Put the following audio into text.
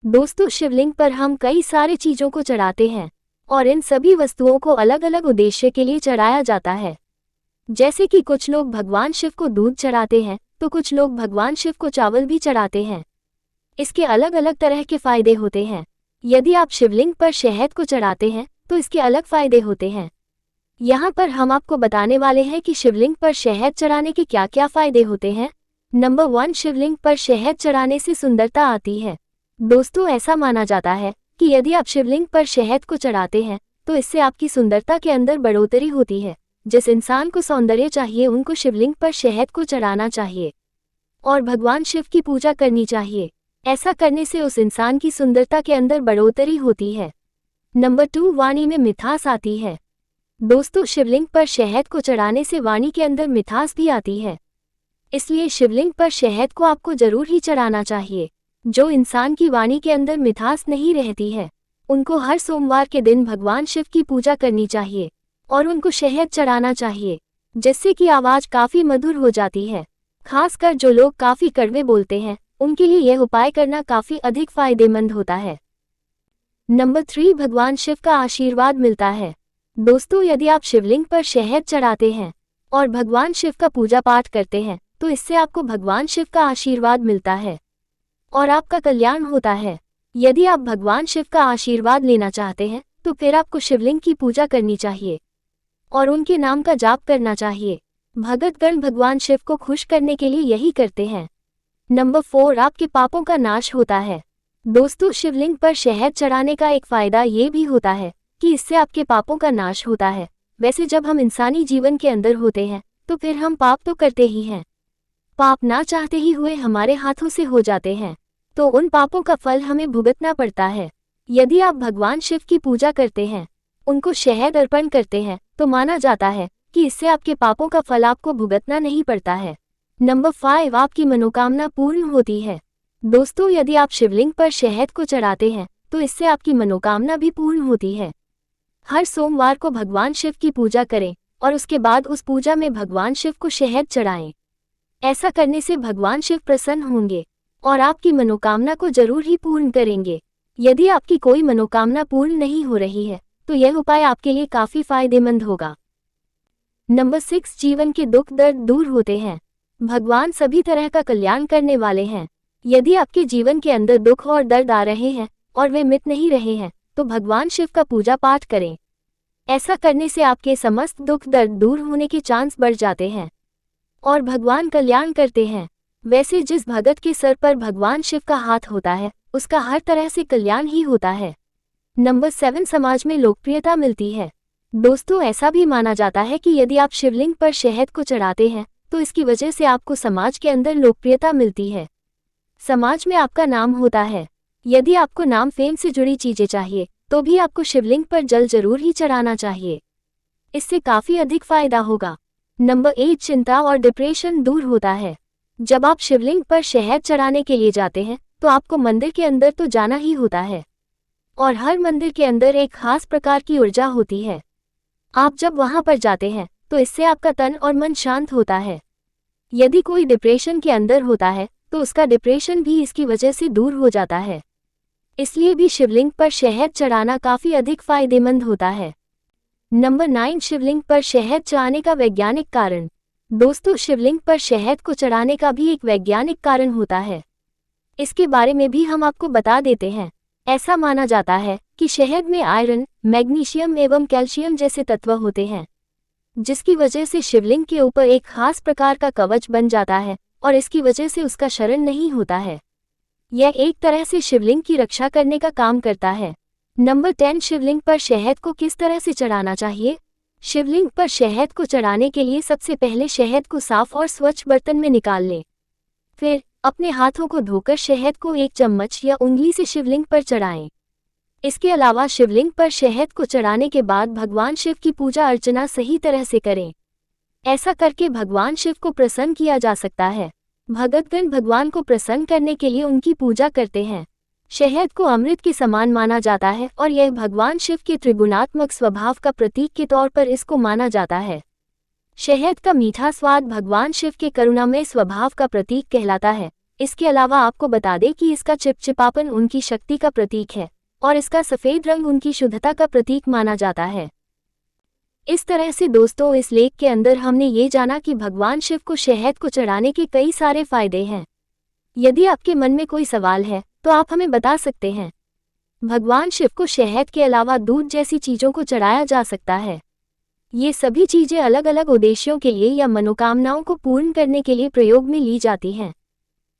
दोस्तों, शिवलिंग पर हम कई सारे चीजों को चढ़ाते हैं और इन सभी वस्तुओं को अलग अलग उद्देश्य के लिए चढ़ाया जाता है। जैसे कि कुछ लोग भगवान शिव को दूध चढ़ाते हैं, तो कुछ लोग भगवान शिव को चावल भी चढ़ाते हैं। इसके अलग अलग तरह के फायदे होते हैं। यदि आप शिवलिंग पर शहद को चढ़ाते हैं तो इसके अलग फायदे होते हैं। यहाँ पर हम आपको बताने वाले हैं कि शिवलिंग पर शहद चढ़ाने के क्या क्या फायदे होते हैं। नंबर 1, शिवलिंग पर शहद चढ़ाने से सुंदरता आती है। दोस्तों, ऐसा माना जाता है कि यदि आप शिवलिंग पर शहद को चढ़ाते हैं तो इससे आपकी सुंदरता के अंदर बढ़ोतरी होती है। जिस इंसान को सौंदर्य चाहिए उनको शिवलिंग पर शहद को चढ़ाना चाहिए और भगवान शिव की पूजा करनी चाहिए। ऐसा करने से उस इंसान की सुंदरता के अंदर बढ़ोतरी होती है। नंबर 2, वाणी में मिठास आती है। दोस्तों, शिवलिंग पर शहद को चढ़ाने से वाणी के अंदर मिठास भी आती है। इसलिए शिवलिंग पर शहद को आपको जरूर ही चढ़ाना चाहिए। जो इंसान की वाणी के अंदर मिठास नहीं रहती है उनको हर सोमवार के दिन भगवान शिव की पूजा करनी चाहिए और उनको शहद चढ़ाना चाहिए, जिससे कि आवाज काफी मधुर हो जाती है। खासकर जो लोग काफी कड़वे बोलते हैं उनके लिए यह उपाय करना काफी अधिक फायदेमंद होता है। नंबर 3, भगवान शिव का आशीर्वाद मिलता है। दोस्तों, यदि आप शिवलिंग पर शहद चढ़ाते हैं और भगवान शिव का पूजा पाठ करते हैं तो इससे आपको भगवान शिव का आशीर्वाद मिलता है और आपका कल्याण होता है। यदि आप भगवान शिव का आशीर्वाद लेना चाहते हैं तो फिर आपको शिवलिंग की पूजा करनी चाहिए और उनके नाम का जाप करना चाहिए। भगतगण भगवान शिव को खुश करने के लिए यही करते हैं। नंबर 4, आपके पापों का नाश होता है। दोस्तों, शिवलिंग पर शहद चढ़ाने का एक फायदा ये भी होता है कि इससे आपके पापों का नाश होता है। वैसे जब हम इंसानी जीवन के अंदर होते हैं तो फिर हम पाप तो करते ही हैं। पाप ना चाहते ही हुए हमारे हाथों से हो जाते हैं तो उन पापों का फल हमें भुगतना पड़ता है। यदि आप भगवान शिव की पूजा करते हैं, उनको शहद अर्पण करते हैं, तो माना जाता है कि इससे आपके पापों का फल आपको भुगतना नहीं पड़ता है। नंबर 5, आपकी मनोकामना पूर्ण होती है। दोस्तों, यदि आप शिवलिंग पर शहद को चढ़ाते हैं तो इससे आपकी मनोकामना भी पूर्ण होती है। हर सोमवार को भगवान शिव की पूजा करें और उसके बाद उस पूजा में भगवान शिव को शहद चढ़ाएं। ऐसा करने से भगवान शिव प्रसन्न होंगे और आपकी मनोकामना को जरूर ही पूर्ण करेंगे। यदि आपकी कोई मनोकामना पूर्ण नहीं हो रही है तो यह उपाय आपके लिए काफी फायदेमंद होगा। नंबर 6, जीवन के दुख दर्द दूर होते हैं। भगवान सभी तरह का कल्याण करने वाले हैं। यदि आपके जीवन के अंदर दुख और दर्द आ रहे हैं और वे मिट नहीं रहे हैं तो भगवान शिव का पूजा पाठ करें। ऐसा करने से आपके समस्त दुख दर्द दूर होने के चांस बढ़ जाते हैं और भगवान कल्याण करते हैं। वैसे जिस भगत के सर पर भगवान शिव का हाथ होता है उसका हर तरह से कल्याण ही होता है। नंबर 7, समाज में लोकप्रियता मिलती है। दोस्तों, ऐसा भी माना जाता है कि यदि आप शिवलिंग पर शहद को चढ़ाते हैं तो इसकी वजह से आपको समाज के अंदर लोकप्रियता मिलती है। समाज में आपका नाम होता है। यदि आपको नाम फेम से जुड़ी चीजें चाहिए तो भी आपको शिवलिंग पर जल जरूर ही चढ़ाना चाहिए। इससे काफी अधिक फायदा होगा। नंबर 8, चिंता और डिप्रेशन दूर होता है। जब आप शिवलिंग पर शहद चढ़ाने के लिए जाते हैं तो आपको मंदिर के अंदर तो जाना ही होता है और हर मंदिर के अंदर एक खास प्रकार की ऊर्जा होती है। आप जब वहां पर जाते हैं तो इससे आपका तन और मन शांत होता है। यदि कोई डिप्रेशन के अंदर होता है तो उसका डिप्रेशन भी इसकी वजह से दूर हो जाता है। इसलिए भी शिवलिंग पर शहद चढ़ाना काफी अधिक फायदेमंद होता है। नंबर 9, शिवलिंग पर शहद चढ़ाने का वैज्ञानिक कारण। दोस्तों, शिवलिंग पर शहद को चढ़ाने का भी एक वैज्ञानिक कारण होता है। इसके बारे में भी हम आपको बता देते हैं। ऐसा माना जाता है कि शहद में आयरन, मैग्नीशियम एवं कैल्शियम जैसे तत्व होते हैं, जिसकी वजह से शिवलिंग के ऊपर एक खास प्रकार का कवच बन जाता है और इसकी वजह से उसका शरण नहीं होता है। यह एक तरह से शिवलिंग की रक्षा करने का काम करता है। नंबर 10, शिवलिंग पर शहद को किस तरह से चढ़ाना चाहिए। शिवलिंग पर शहद को चढ़ाने के लिए सबसे पहले शहद को साफ और स्वच्छ बर्तन में निकाल लें। फिर अपने हाथों को धोकर शहद को एक चम्मच या उंगली से शिवलिंग पर चढ़ाएं। इसके अलावा शिवलिंग पर शहद को चढ़ाने के बाद भगवान शिव की पूजा अर्चना सही तरह से करें। ऐसा करके भगवान शिव को प्रसन्न किया जा सकता है। भगतगण भगवान को प्रसन्न करने के लिए उनकी पूजा करते हैं। शहद को अमृत के समान माना जाता है और यह भगवान शिव के त्रिगुणात्मक स्वभाव का प्रतीक के तौर पर इसको माना जाता है। शहद का मीठा स्वाद भगवान शिव के करुणामय स्वभाव का प्रतीक कहलाता है इसके अलावा आपको बता दें कि इसका चिपचिपापन उनकी शक्ति का प्रतीक है और इसका सफ़ेद रंग उनकी शुद्धता का प्रतीक माना जाता है। इस तरह से दोस्तों, इस लेख के अंदर हमने ये जाना कि भगवान शिव को शहद को चढ़ाने के कई सारे फायदे हैं। यदि आपके मन में कोई सवाल है तो आप हमें बता सकते हैं। भगवान शिव को शहद के अलावा दूध जैसी चीज़ों को चढ़ाया जा सकता है। ये सभी चीज़ें अलग अलग उद्देश्यों के लिए या मनोकामनाओं को पूर्ण करने के लिए प्रयोग में ली जाती हैं।